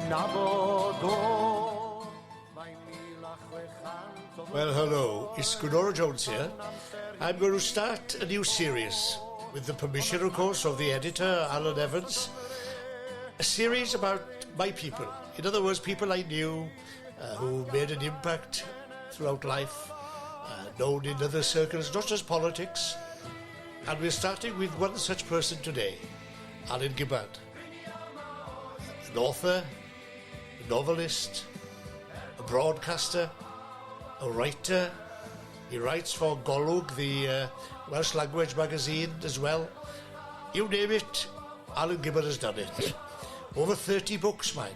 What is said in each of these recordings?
Well, hello, it's Gwynoro Jones here. I'm going to start a new series, with the permission, of course, of the editor, Alan Evans. A series about my people. In other words, people I knew who made an impact throughout life, known in other circles, not just politics. And we're starting with one such person today, Alun Gibbard. An author, a novelist, a broadcaster, a writer. He writes for Golwg, the Welsh language magazine as well. You name it, Alun Gibbard has done it. Over 30 books, mind.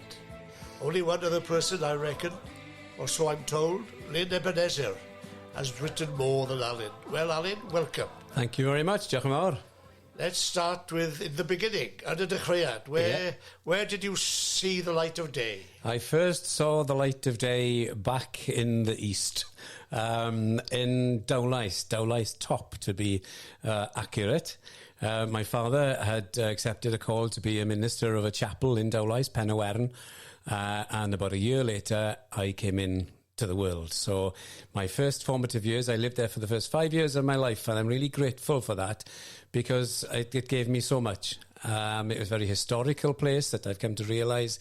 Only one other person, I reckon, or so I'm told, Lynn Ebenezer, has written more than Alun. Well, Alun, welcome. Thank you very much, diolch yn fawr. Let's start with in the beginning, under the Dechreuad. Where did you see the light of day? I first saw the light of day back in the east, in Dowlais Top, to be accurate. My father had accepted a call to be a minister of a chapel in Dowlais, Pen-y-Wern, and about a year later, I came in to the world. So my first formative years, I lived there for the first 5 years of my life, and I'm really grateful for that because it gave me so much. It was a very historical place that I've come to realise.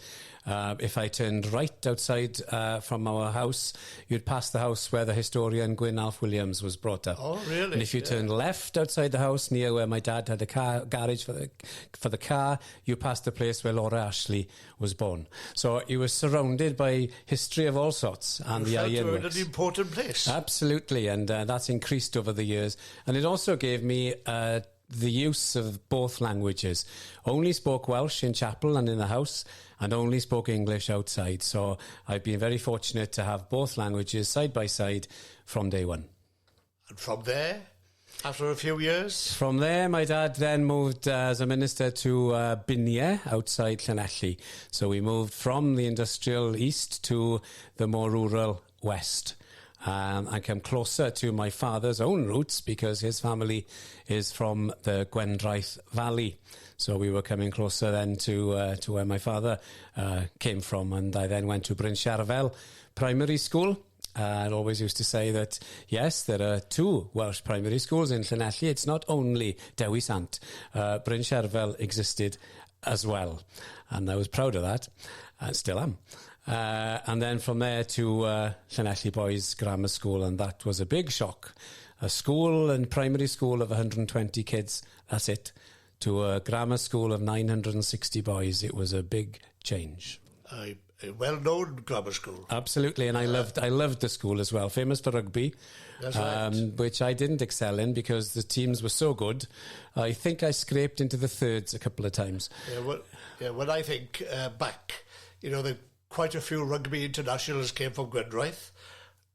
If I turned right outside from our house, you'd pass the house where the historian Gwynalf Williams was brought up. Oh, really? And if you turned left outside the house, near where my dad had a garage for the car, you passed the place where Laura Ashley was born. So you were surrounded by history of all sorts. And you the felt you were in ironworks. an important place. Absolutely, and that's increased over the years. And it also gave me the use of both languages. Only spoke Welsh in chapel and in the house, and only spoke English outside. So I've been very fortunate to have both languages side by side from day one. And from there, after a few years? From there, my dad then moved as a minister to Binie, outside Llanelli. So we moved from the industrial east to the more rural west. I came closer to my father's own roots because his family is from the Gwendraeth Valley. So we were coming closer then to where my father came from. And I then went to Bryn Siarfel Primary School. I always used to say that, yes, there are two Welsh primary schools in Llanelli. It's not only Dewi Sant. Bryn Siarfel existed as well. And I was proud of that. And still am. And then from there to Llanelli Boys Grammar School, and that was a big shock. A school and primary school of 120 kids, that's it, to a grammar school of 960 boys. It was a big change. A well-known grammar school. Absolutely, and I loved the school as well. Famous for rugby, that's right. Which I didn't excel in because the teams were so good. I think I scraped into the thirds a couple of times. When I think back, quite a few rugby internationals came from Gwendraeth.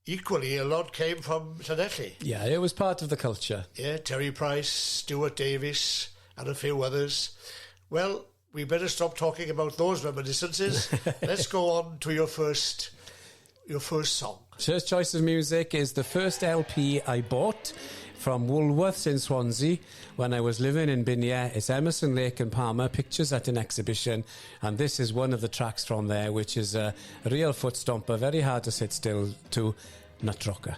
Equally, a lot came from Llanelli. Yeah, it was part of the culture. Yeah, Terry Price, Stuart Davis, and a few others. Well, we better stop talking about those reminiscences. Let's go on to your first song. First choice of music is the first LP I bought from Woolworths in Swansea when I was living in Binie. It's Emerson, Lake and Palmer, Pictures at an Exhibition, and this is one of the tracks from there, which is a real foot stomper, very hard to sit still to, Nut Rocker.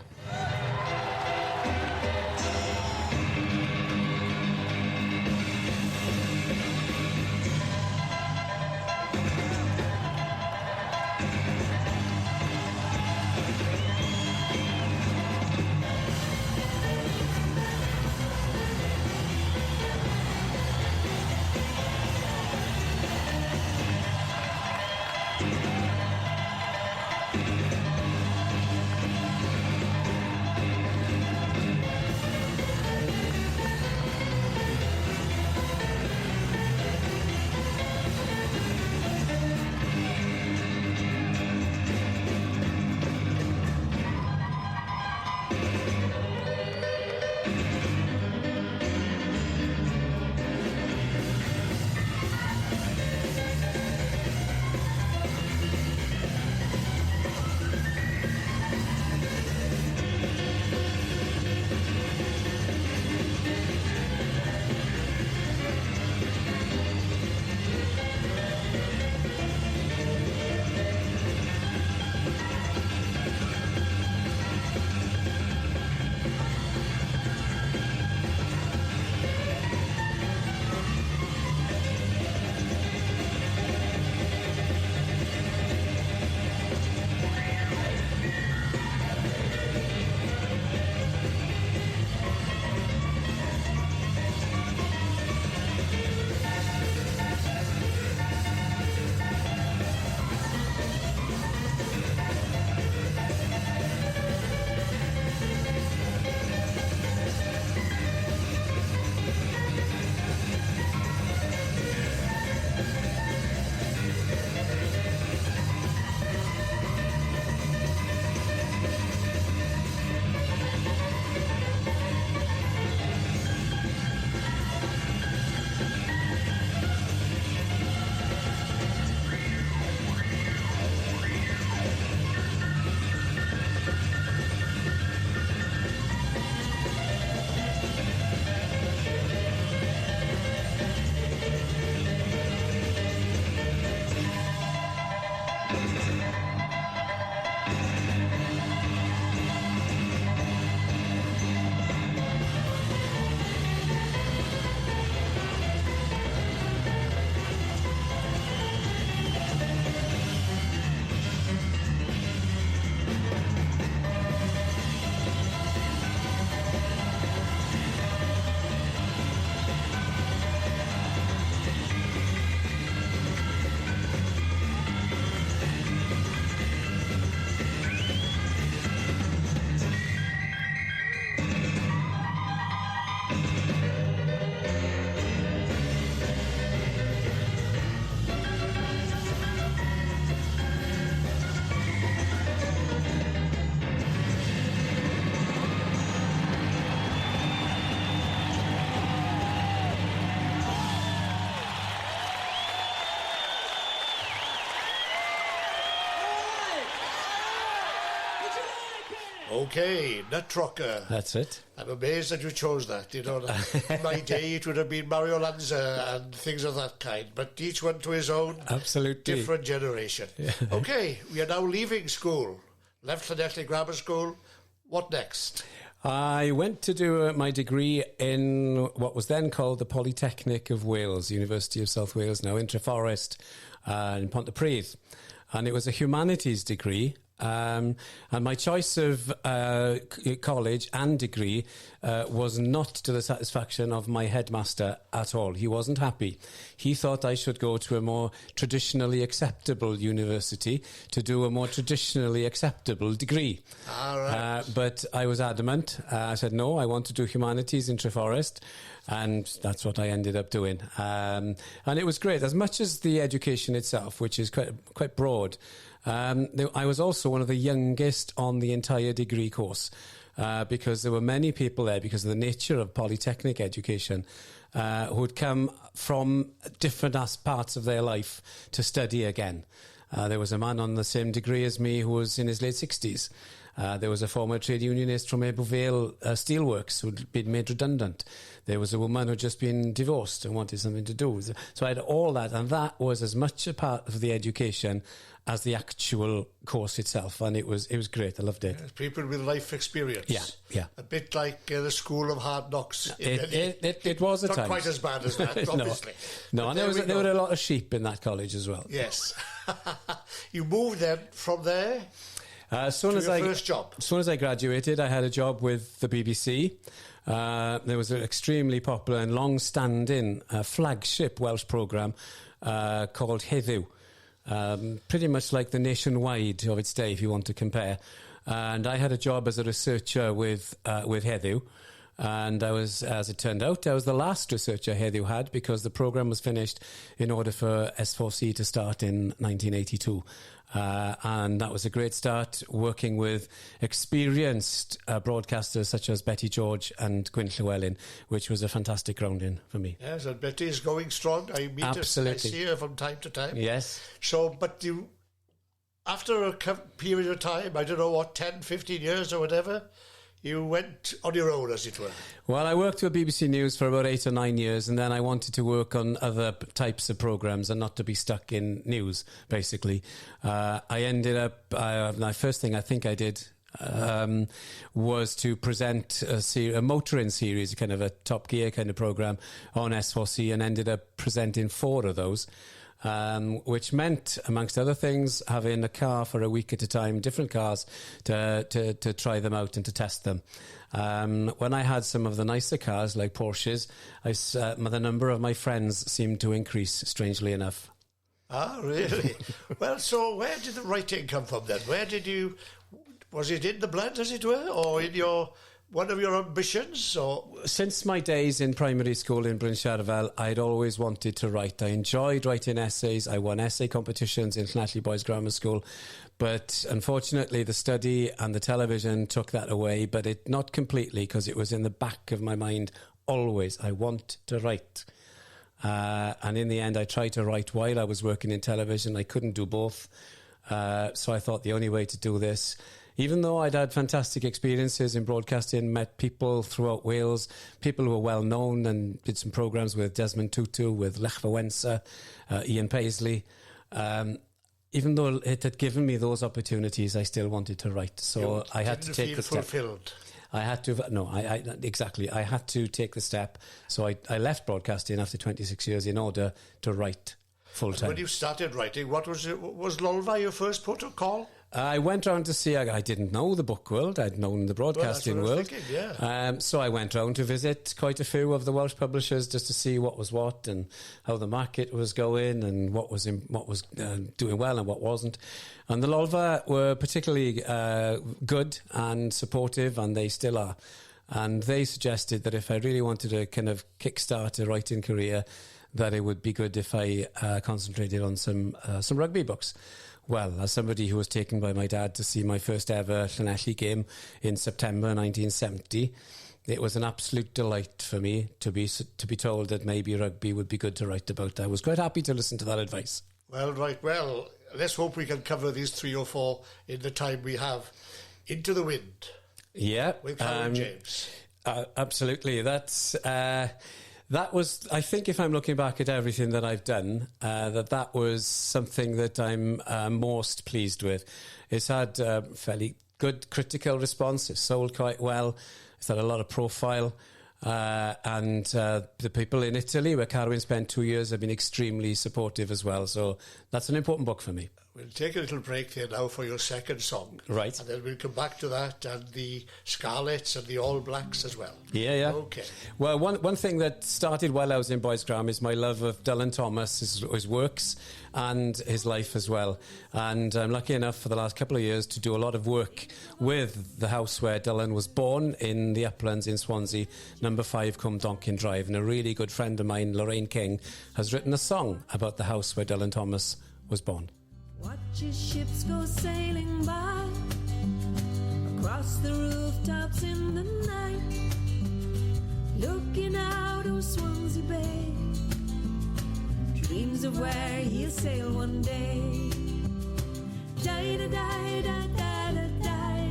Okay, nut rocker. That's it. I'm amazed that you chose that. You know, in my day it would have been Mario Lanza and things of that kind, but each one to his own. Absolutely. Different generation. Yeah. Okay, we are now leaving school. Left Llanelli Grammar School. What next? I went to do my degree in what was then called the Polytechnic of Wales, University of South Wales, now in Treforest, in Pontypridd. And it was a humanities degree. And my choice of college and degree was not to the satisfaction of my headmaster at all. He wasn't happy. He thought I should go to a more traditionally acceptable university to do a more traditionally acceptable degree. All right. But I was adamant. I said, no, I want to do humanities in Treforest. And that's what I ended up doing. And it was great. As much as the education itself, which is quite broad, I was also one of the youngest on the entire degree course because there were many people there because of the nature of polytechnic education who had come from different parts of their life to study again. There was a man on the same degree as me who was in his late 60s. There was a former trade unionist from Ebbw Vale Steelworks who'd been made redundant. There was a woman who'd just been divorced and wanted something to do. So I had all that, and that was as much a part of the education as the actual course itself, and it was great. I loved it. Yes, people with life experience. Yeah. A bit like the School of Hard Knocks. It was at times. Not quite as bad as that, obviously. No, and there were a lot of sheep in that college as well. Yes. You moved then from there to your first job. As soon as I graduated, I had a job with the BBC. There was an extremely popular and long-standing flagship Welsh programme called Heddiw. Pretty much like the Nationwide of its day, if you want to compare. And I had a job as a researcher with Heddiw. And I was, as it turned out, I was the last researcher Heddiw had because the programme was finished in order for S4C to start in 1982. And that was a great start, working with experienced broadcasters such as Betty George and Gwyn Llywelyn, which was a fantastic grounding for me. Yes, and Betty is going strong. I meet her, I see her from time to time. Yes. So, but you, after a period of time, I don't know what, 10, 15 years or whatever, you went on your own, as it were. Well, I worked with BBC News for about 8 or 9 years, and then I wanted to work on other types of programmes and not to be stuck in news, basically. I ended up, the first thing I think I did was to present a motoring series, kind of a Top Gear kind of programme on S4C, and ended up presenting 4 of those. Which meant, amongst other things, having a car for a week at a time, different cars, to try them out and to test them. When I had some of the nicer cars, like Porsches, the number of my friends seemed to increase, strangely enough. Ah, really? Well, so where did the writing come from then? Was it in the blood, as it were, or in one of your ambitions? Or since my days in primary school in Bryn Siarfel, I'd always wanted to write. I enjoyed writing essays. I won essay competitions in Llanelli Boys Grammar School, but unfortunately the study and the television took that away, but not completely, because it was in the back of my mind always. I want to write. And in the end, I tried to write while I was working in television. I couldn't do both. So I thought the only way to do this, even though I'd had fantastic experiences in broadcasting, met people throughout Wales, people who were well known, and did some programmes with Desmond Tutu, with Lech Fawcett, Ian Paisley. Even though it had given me those opportunities, I still wanted to write. So I had to take the step. Fulfilled. I had to, no, exactly. I had to take the step. So I left broadcasting after 26 years in order to write full time. When you started writing, what was it? Was Lolva your first port of call? I went round to see, I didn't know the book world, I'd known the broadcasting world. Thinking, yeah. So I went round to visit quite a few of the Welsh publishers just to see what was what and how the market was going and what was doing well and what wasn't. And the Lolva were particularly good and supportive, and they still are. And they suggested that if I really wanted to kind of kickstart a writing career, that it would be good if I concentrated on some rugby books. Well, as somebody who was taken by my dad to see my first ever Llanelli game in September 1970, it was an absolute delight for me to be told that maybe rugby would be good to write about. I was quite happy to listen to that advice. Well, right. Well, let's hope we can cover these 3 or 4 in the time we have. Into the Wind. Yeah. With Alun James. Absolutely. That was, I think, if I'm looking back at everything that I've done, that was something that I'm most pleased with. It's had fairly good critical response. It's sold quite well. It's had a lot of profile. And the people in Italy, where Carwyn spent 2 years, have been extremely supportive as well. So that's an important book for me. We'll take a little break there now for your second song. Right. And then we'll come back to that and the Scarlets and the All Blacks as well. Yeah. Okay. Well, one thing that started while I was in Boys Graham is my love of Dylan Thomas, his works and his life as well. And I'm lucky enough for the last couple of years to do a lot of work with the house where Dylan was born in the Uplands in Swansea, number 5 Cwm Donkin Drive. And a really good friend of mine, Lorraine King, has written a song about the house where Dylan Thomas was born. Watch as ships go sailing by across the rooftops in the night, looking out of Swansea Bay, dreams of where he'll sail one day. Die-da-die-da-da-da-die,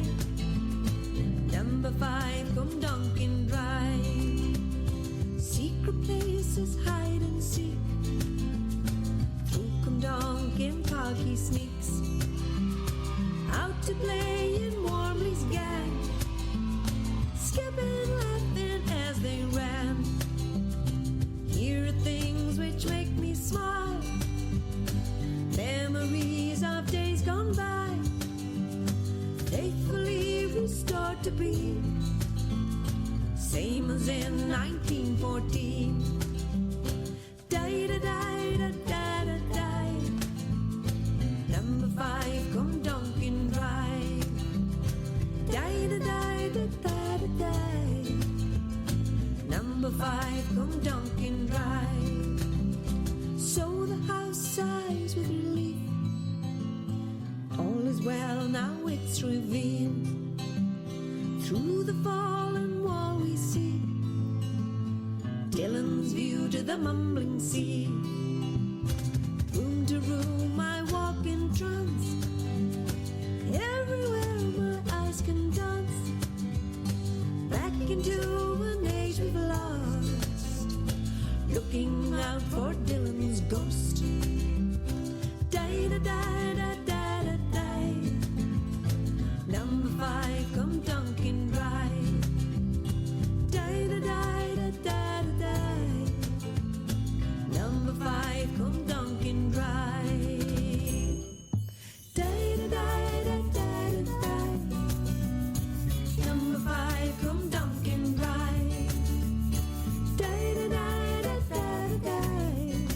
number 5 Cwm Donkin Drive, secret places hide and seek, through Cwm Donkin Park he sneaks, out to play in Warmley's gang, skipping, laughing as they ran. Here are things which make me smile, memories of days gone by, faithfully restored to be same as in 1914. Die-da-die-da-da-da-die, number 5 Cwm Donkin Drive. Die-da-die-da-da-da-die, number 5 Cwm Donkin Drive. So the house sighs with relief, all is well now it's revealed. Through the fallen wall we see Dylan's view to the mumbling sea. Room to room I walk in trance, everywhere my eyes can dance, back into an age we've lost, looking out for Dylan's ghost. Die-da-die-da-da-da-die, number 5 Cwm Donkin Drive. Die-da-die-da-da-da-die, number 5 Cwm Donkin Drive. Die-da-die-da-da-da-die, number 5 Cwm Donkin Drive. Die-da-die-da-da-da-die,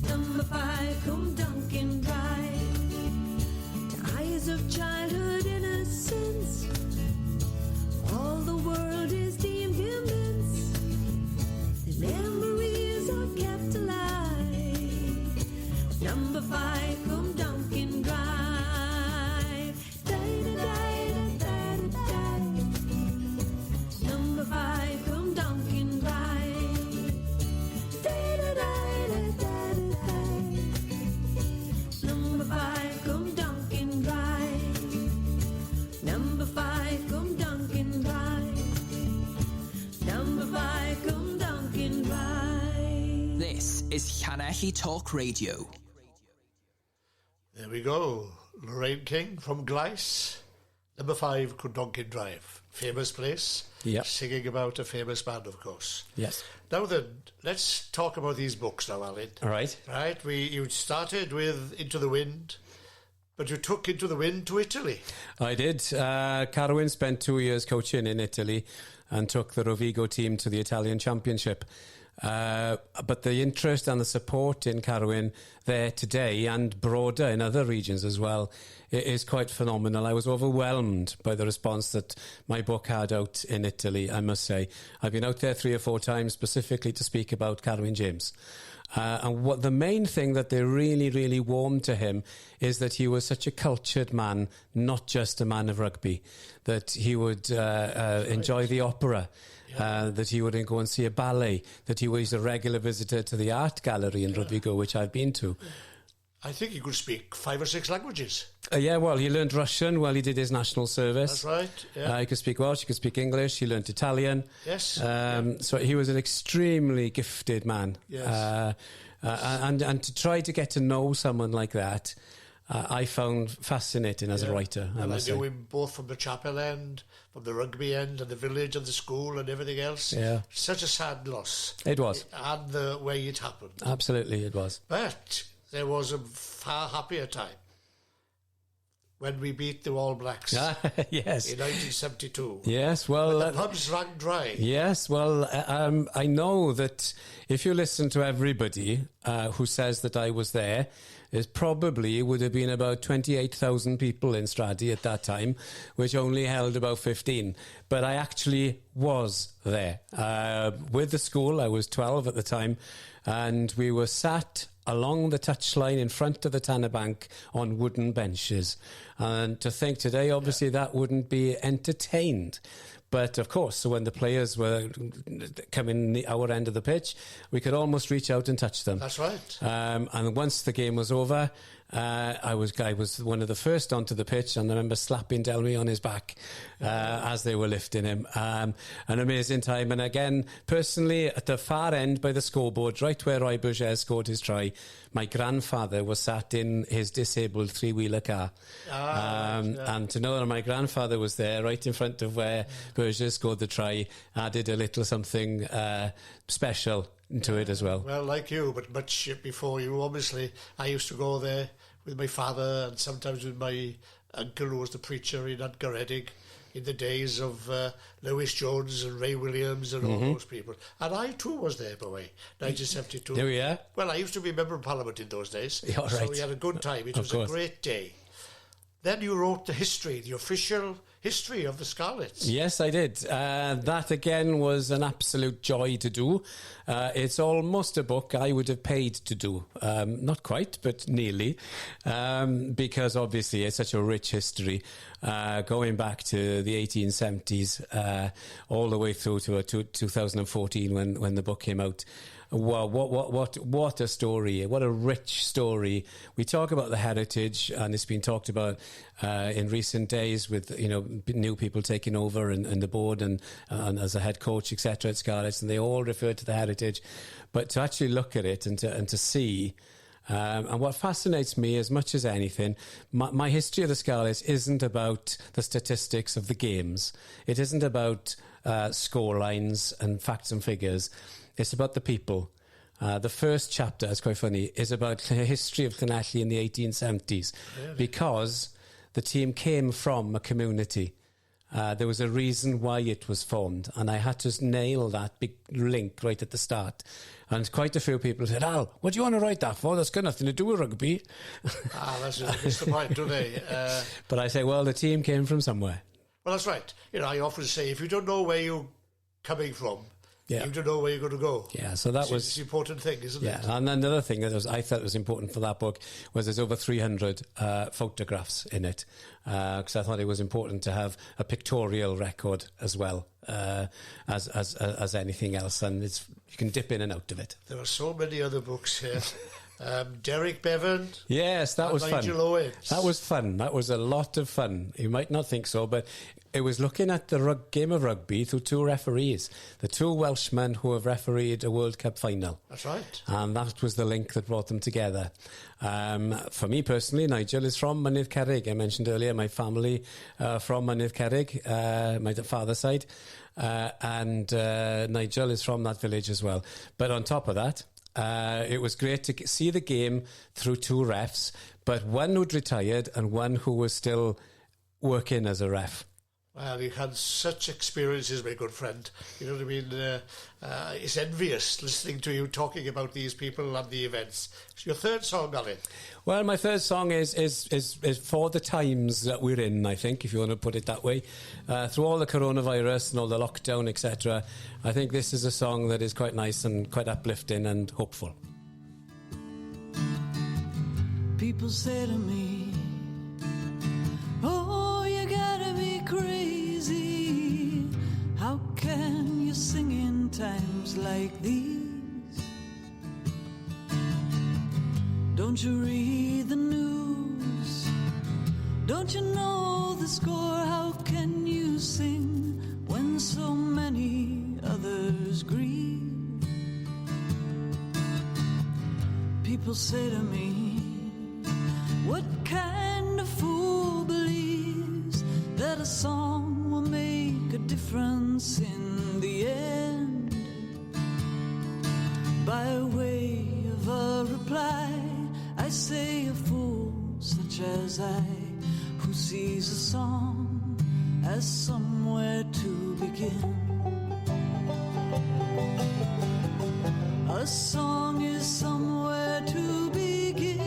number 5 Cwm Donkin Drive. To eyes of childhood innocence, all the world is deemed immense. The memories are kept alive. Number 5 Cwm Donkin Drive. Die-da-die-da-da-da-die, number 5 Cwm Donkin Drive. Die-da-die-da-da-da-die, number 5 Cwm Donkin Drive. Number 5 Cwm Donkin Drive. Number 5 Cwm Donkin Drive. This is Llanelli Talk Radio. There we go. Lorraine King from Gleis, number 5 Cwm Donkin Drive. Famous place. Yep. Singing about a famous man, of course. Yes. Now then, let's talk about these books now, Alan. All right. Right, you started with Into the Wind, but you took Into the Wind to Italy. I did. Carwyn spent 2 years coaching in Italy and took the Rovigo team to the Italian Championship. But the interest and the support in Carwyn there today and broader in other regions as well is quite phenomenal. I was overwhelmed by the response that my book had out in Italy, I must say. I've been out there 3 or 4 times specifically to speak about Carwyn James. And what the main thing that they really, really warmed to him is that he was such a cultured man, not just a man of rugby, that he would enjoy the opera, that he would go and see a ballet, that he was a regular visitor to the art gallery in Rovigo, which I've been to. I think he could speak 5 or 6 languages. Yeah, well, he learned Russian while he did his national service. That's right, yeah. He could speak Welsh, he could speak English, he learned Italian. Yes. So he was an extremely gifted man. Yes. And to try to get to know someone like that, I found fascinating as a writer. I knew him both from the chapel end, from the rugby end, and the village and the school and everything else. Yeah. Such a sad loss. It was. And the way it happened. Absolutely, it was. But there was a far happier time when we beat the All Blacks Yes. in 1972. Yes, well... The pubs ran dry. Yes, well, I know that if you listen to everybody who says that I was there, it probably would have been about 28,000 people in Stradey at that time, which only held about 15. But I actually was there. With the school, I was 12 at the time, and we were sat along the touchline in front of the Tanner Bank on wooden benches. And to think today, obviously, that wouldn't be entertained. But, of course, so when the players were coming our end of the pitch, we could almost reach out and touch them. That's right. And once the game was over, I was one of the first onto the pitch, and I remember slapping Delmy on his back as they were lifting him. An amazing time. And again, personally, at the far end by the scoreboard, right where Roy Bourget scored his try, my grandfather was sat in his disabled three-wheeler car. And to know that my grandfather was there right in front of where Bourget scored the try added a little something special to it as well. Well, like you, but much before you, obviously. I used to go there with my father and sometimes with my uncle, who was the preacher in Adgaredig, in the days of Lewis Jones and Ray Williams and all those people. And I too was there, by the way, 1972. There we are. Well, I used to be a member of Parliament in those days. Yeah, so right. we had a good time. It Of was course. a great day. Then you wrote the history, the official history of the Scarlets. Yes, I did. That, again, was an absolute joy to do. It's almost a book I would have paid to do. Not quite, but nearly. Because, obviously, it's such a rich history. Going back to the 1870s, all the way through to 2014 when the book came out. Wow, what a story. What a rich story. We talk about the heritage, and it's been talked about in recent days with, new people taking over and the board and as a head coach, etc. at Scarlets, and they all refer to the heritage. But to actually look at it and to see... and what fascinates me as much as anything, my history of the Scarlets isn't about the statistics of the games. It isn't about score lines and facts and figures. It's about the people. The first chapter, it's quite funny, is about the history of Llanelli in the 1870s. Really? Because the team came from a community. There was a reason why it was formed, and I had to nail that big link right at the start. And quite a few people said, Al, what do you want to write that for? That's got nothing to do with rugby. That's the point, don't they? But I say, well, the team came from somewhere. Well, that's right. I often say, if you don't know where you're coming from, you don't know where you're going to go. Yeah, so that was... It's the important thing, isn't it? Yeah, and another thing that I thought was important for that book was there's over 300 photographs in it, because I thought it was important to have a pictorial record as well as anything else, and you can dip in and out of it. There are so many other books here. Derek Bevan. Yes, that was fun. Nigel Owens. That was fun. That was a lot of fun. You might not think so, but it was looking at the game of rugby through two referees, the two Welshmen who have refereed a World Cup final. That's right. And that was the link that brought them together. For me personally, Nigel is from Mynydd Cerrig. I mentioned earlier my family from Mynydd Cerrig, my father's side, and Nigel is from that village as well. But on top of that, it was great to see the game through two refs, but one who'd retired and one who was still working as a ref. Well, you had such experiences, my good friend. You know what I mean? It's envious listening to you talking about these people and the events. It's your third song, Alan. Well, my third song is for the times that we're in, I think, if you want to put it that way. Through all the coronavirus and all the lockdown, etc., I think this is a song that is quite nice and quite uplifting and hopeful. People say to me, oh, you gotta be crazy. How can you sing in times like these? Don't you realize Don't you know the score? How can you sing when so many others grieve? People say to me, what kind of fool believes that a song will make a difference in the end? By way of a reply, I say a fool such as I, who sees a song as somewhere to begin. A song is somewhere to begin.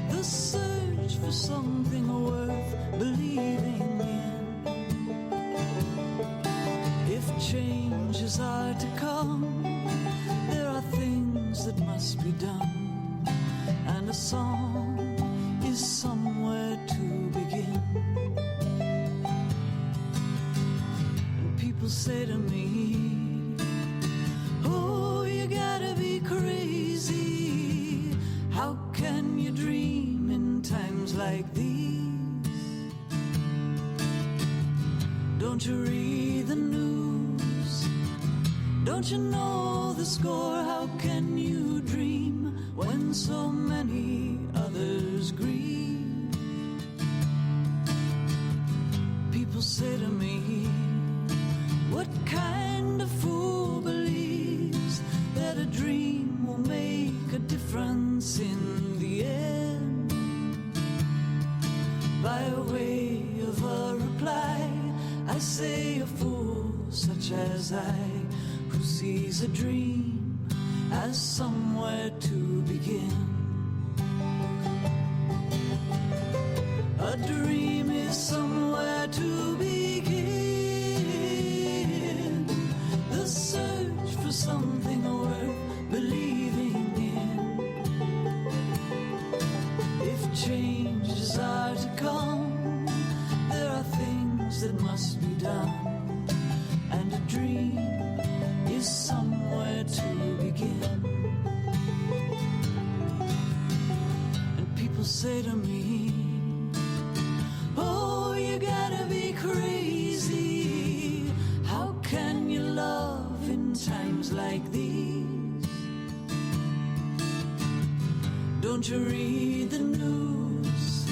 The search for something worth believing in. If changes are to come, there are things that must be done, and a song is somewhere to begin. And people say to me, oh, you gotta be crazy. How can you dream in times like these? Don't you read the news? Don't you know the score? How can you dream when so many others grieve? People say to me, what kind of fool believes that a dream will make a difference in the end? By way of a reply, I say a fool such as I, who sees a dream as somewhere to begin. A dream is somewhere to begin. The search for something worth believing in. If changes are to come, there are things that must be done, and a dream is somewhere to begin. And people say to me, oh, you gotta be crazy. How can you love in times like these? Don't you read the news?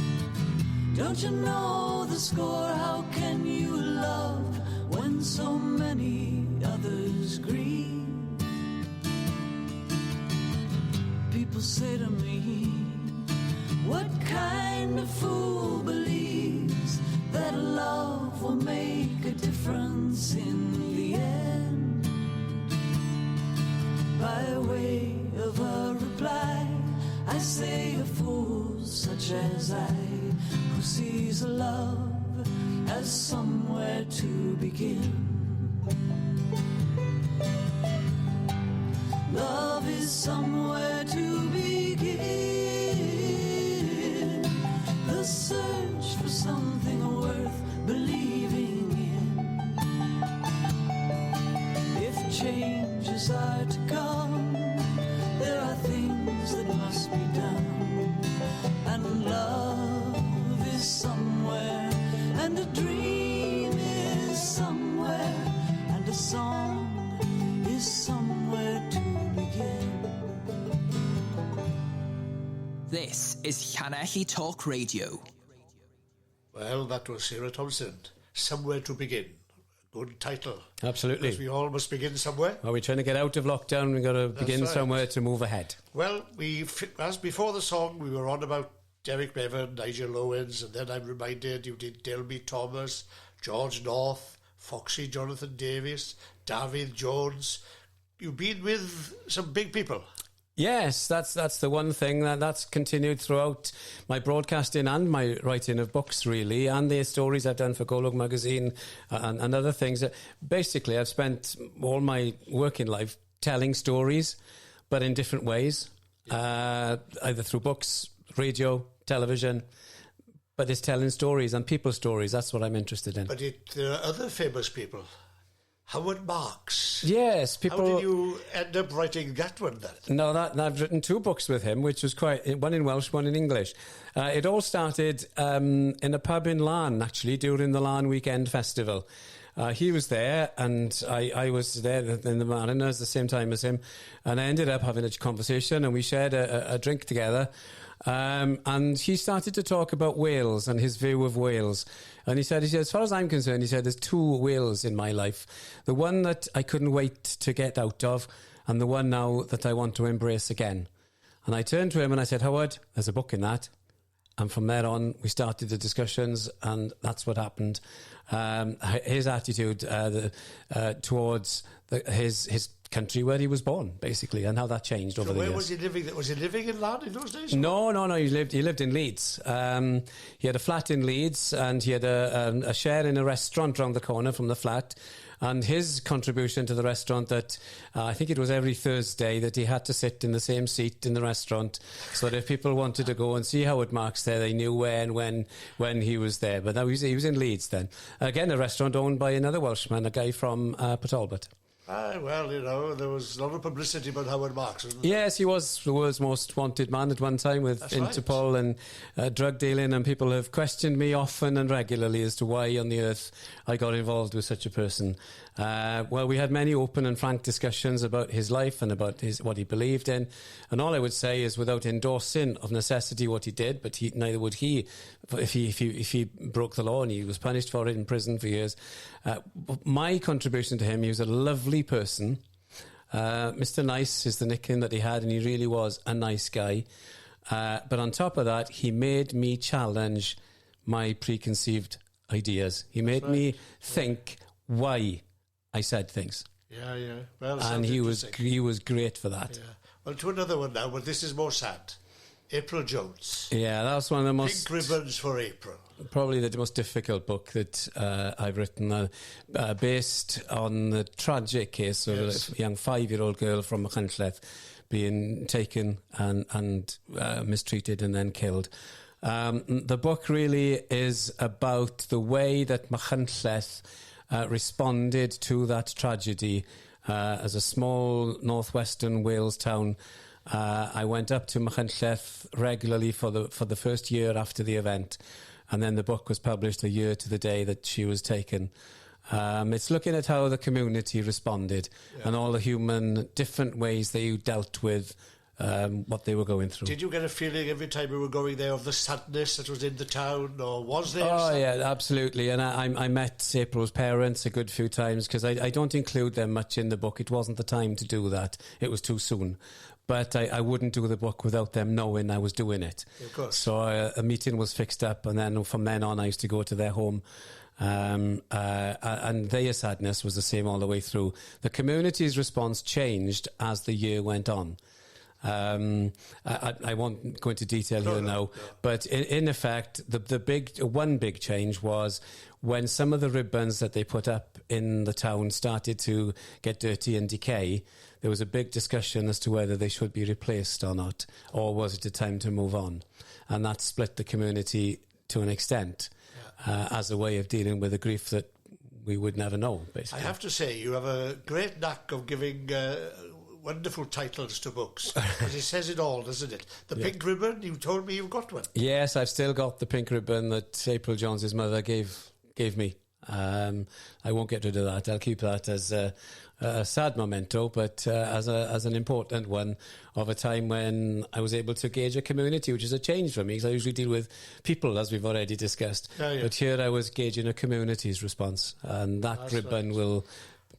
Don't you know the score? How can you love when so many others grieve? People say to me, what kind of fool believes that love will make a difference in the end? By way of a reply, I say a fool such as I, who sees a love as somewhere to begin. Love is somewhere to begin. The search for something worth believing in. If changes are to come, there are things that must be done, and love is somewhere, and a dream is somewhere, and a song is somewhere to begin. This is Llanelli Talk Radio. Well, that was Sarah Townsend. Somewhere to begin. Good title. Absolutely. Because we all must begin somewhere. Are we trying to get out of lockdown? We've got to begin right. somewhere to move ahead. Well, as before the song, we were on about Derek Bevan, Nigel Owens, and then I'm reminded you did Delby Thomas, George North, Foxy Jonathan Davis, David Jones. You've been with some big people. Yes, that's the one thing that's continued throughout my broadcasting and my writing of books, really, and the stories I've done for Golwg magazine and other things. Basically, I've spent all my working life telling stories, but in different ways, either through books, radio, television. But it's telling stories and people's stories. That's what I'm interested in. But there are other famous people. Howard Marks. Yes, people. How did you end up writing that one then? No, I've written 2 books with him, which was one in Welsh, one in English. It all started in a pub in Larne, actually, during the Larne Weekend Festival. He was there, and I was there in the Mariners at the same time as him, and I ended up having a conversation, and we shared a drink together. And he started to talk about Wales and his view of Wales. And he said, as far as I'm concerned, he said, there's 2 Wales in my life. The one that I couldn't wait to get out of, and the one now that I want to embrace again. And I turned to him and I said, Howard, there's a book in that. And from there on, we started the discussions, and that's what happened. His attitude towards his country where he was born, basically, and how that changed over the years. Where was he living? Was he living in Larne in those days? No. He lived in Leeds. He had a flat in Leeds, and he had a share in a restaurant round the corner from the flat. And his contribution to the restaurant, that I think it was every Thursday that he had to sit in the same seat in the restaurant, so that if people wanted to go and see Howard Marks there, they knew where and when he was there. But now he was in Leeds then. Again, a restaurant owned by another Welshman, a guy from Port Talbot. Well, there was a lot of publicity about Howard Marks, wasn't there? Yes, he was the world's most wanted man at one time with Interpol and drug dealing, and people have questioned me often and regularly as to why on the earth I got involved with such a person. Well, we had many open and frank discussions about his life and about what he believed in, and all I would say is, without endorsing of necessity what he did, but neither would he if he broke the law, and he was punished for it in prison for years. My contribution to him, he was a lovely person. Mr. Nice is the nickname that he had, and he really was a nice guy. But on top of that, he made me challenge my preconceived ideas. He made me think why I said things. Yeah. Well, and he was great for that. Yeah. Well, to another one now, but this is more sad. April Jones. Yeah, that was one of the most... Pink Ribbons for April. Probably the most difficult book that I've written, based on the tragic case of a young 5-year-old girl from Machynlleth being taken and mistreated and then killed. The book really is about the way that Machynlleth responded to that tragedy. As a small northwestern Wales town, I went up to Machynlleth regularly for the first year after the event, and then the book was published a year to the day that she was taken. It's looking at how the community responded and all the different ways they dealt with what they were going through. Did you get a feeling every time we were going there of the sadness that was in the town, or was there? Oh, yeah, absolutely. And I met April's parents a good few times, because I don't include them much in the book. It wasn't the time to do that. It was too soon. But I wouldn't do the book without them knowing I was doing it. Of course. So a meeting was fixed up, and then from then on I used to go to their home. And their sadness was the same all the way through. The community's response changed as the year went on. I won't go into detail here now, but in effect, one big change was when some of the ribbons that they put up in the town started to get dirty and decay. There was a big discussion as to whether they should be replaced or not, or was it a time to move on? And that split the community to an extent, as a way of dealing with the grief that we would never know, basically. I have to say, you have a great knack of giving wonderful titles to books, because it says it all, doesn't it? The Pink Ribbon, you told me you've got one. Yes, I've still got the pink ribbon that April Jones's mother gave me. I won't get rid of that. I'll keep that as a sad memento, but as an important one of a time when I was able to gauge a community, which is a change for me, because I usually deal with people, as we've already discussed. But here I was gauging a community's response, and that ribbon will...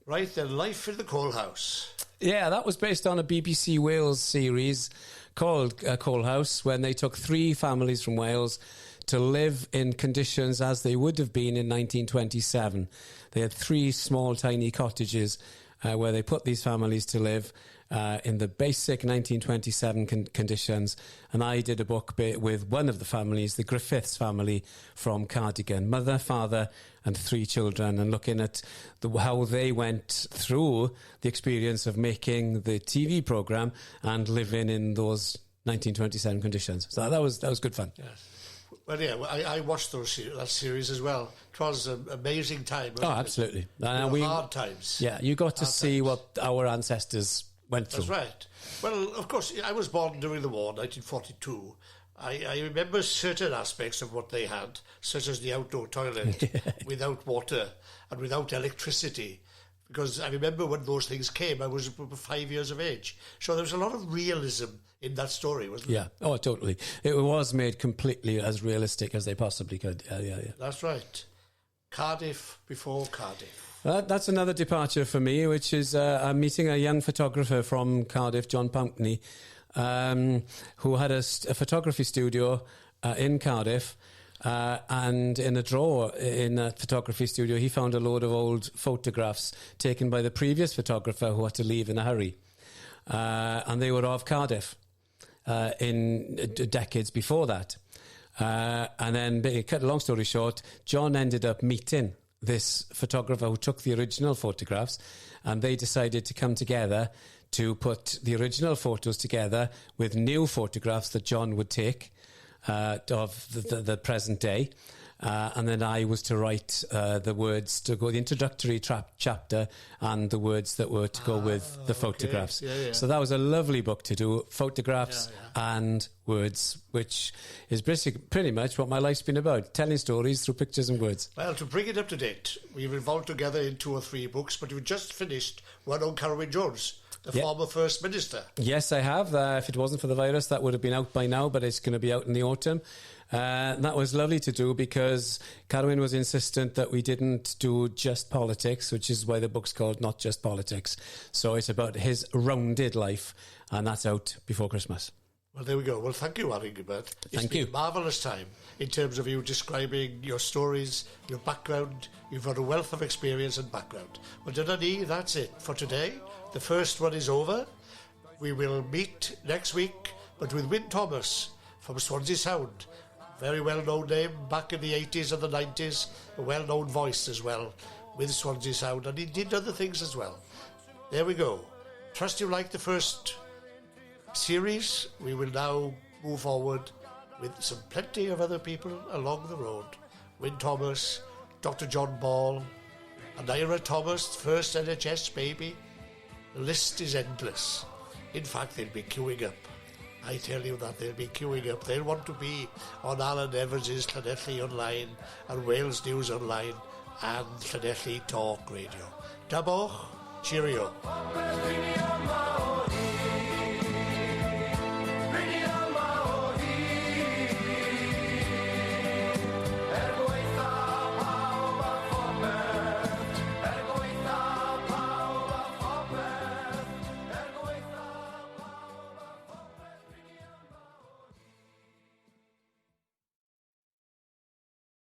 Right, then, Life in the Coal House. Yeah, that was based on a BBC Wales series called Coal House, when they took 3 families from Wales to live in conditions as they would have been in 1927. They had 3 small, tiny cottages where they put these families to live in the basic 1927 conditions. And I did a book with one of the families, the Griffiths family from Cardigan, mother, father and 3 children, and looking at how they went through the experience of making the TV programme and living in those 1927 conditions. So that was good fun. Yes. Well, yeah, I watched that series as well. It was an amazing time. Oh, absolutely. Hard times. Yeah, you got to see what our ancestors went through. That's right. Well, of course, I was born during the war, 1942. I remember certain aspects of what they had, such as the outdoor toilet without water and without electricity. Because I remember when those things came, I was 5 years of age. So there was a lot of realism in that story, wasn't Yeah, oh, totally. It was made completely as realistic as they possibly could. Yeah. That's right. Cardiff before Cardiff. That's another departure for me, which is I'm meeting a young photographer from Cardiff, John Pountney, who had a photography studio in Cardiff. And in a drawer in that photography studio, he found a load of old photographs taken by the previous photographer who had to leave in a hurry. And they were of Cardiff in decades before that. And then, cut a long story short, John ended up meeting this photographer who took the original photographs, and they decided to come together to put the original photos together with new photographs that John would take of the present day, and then I was to write the words to go, the introductory chapter, and the words that were to go with the photographs. Yeah. So that was a lovely book to do, photographs and words, which is pretty much what my life's been about, telling stories through pictures and words. Well, to bring it up to date, we've involved together in 2 or 3 books, but we've just finished one on Carwyn Jones, the former First Minister. Yes, I have. If it wasn't for the virus, that would have been out by now, but it's going to be out in the autumn. That was lovely to do because Carwyn was insistent that we didn't do just politics, which is why the book's called Not Just Politics. So it's about his rounded life, and that's out before Christmas. Well, there we go. Well, thank you, Alun Gibbard. It's been a marvellous time in terms of you describing your stories, your background. You've got a wealth of experience and background. Well, Dynani, that's it for today. The first one is over. We will meet next week, but with Wyn Thomas from Swansea Sound. Very well-known name back in the 80s and the 90s. A well-known voice as well with Swansea Sound, and he did other things as well. There we go. Trust you like the first series. We will now move forward with plenty of other people along the road. Wyn Thomas, Dr. John Ball, Ira Thomas, first NHS baby. The list is endless. In fact, they'll be queuing up. I tell you that they'll be queuing up. They'll want to be on Alan Evans's Llanelli Online and Wales News Online and Llanelli Talk Radio. Daboch, cheerio.